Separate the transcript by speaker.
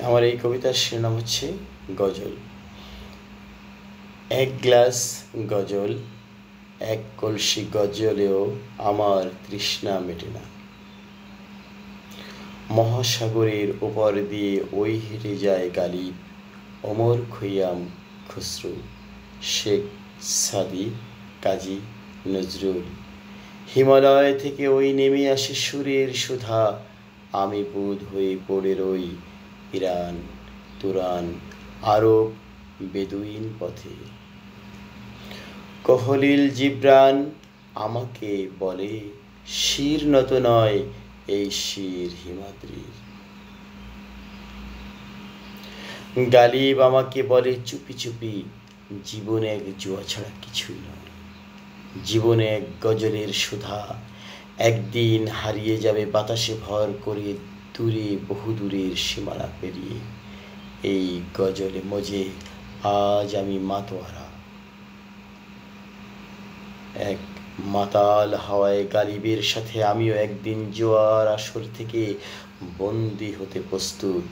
Speaker 1: আমার এই কবিতার শিরোনাম হচ্ছে গজল। এক গ্লাস গজল, এক কলসি গজলেও আমার তৃষ্ণা মেটে না। মহাসাগরের ওপর দিয়ে ওই হেঁটে যায় গালিব, ওমর খৈয়াম, খসরু, শেখ সাদি, কাজী নজরুল। হিমালয় থেকে ওই নেমে আসে সুরের সুধা, আমি বুঁদ হয়ে পড়ে রই ইরান, তুরান, আরব, বেদুইন পথে। কহলিল জিব্রান আমাকে বলে, শির নত নয় এই শির হিমাদ্রির। গালিব আমাকে বলে চুপি চুপি, জীবন এক জুয়া ছাড়া কিছুই নয়। জীবন এক গজলের সুধা, একদিন হারিয়ে যাবে বাতাসে ভর করে, দূরে বহুদূরের সীমানা পেরিয়ে। এই গজলে মজে আজ আমি মাতোয়ারা। এক মাতাল হাওয়ায় গালিবের সাথে আমিও একদিন জোয়ার আসর থেকে বন্দী হতে প্রস্তুত।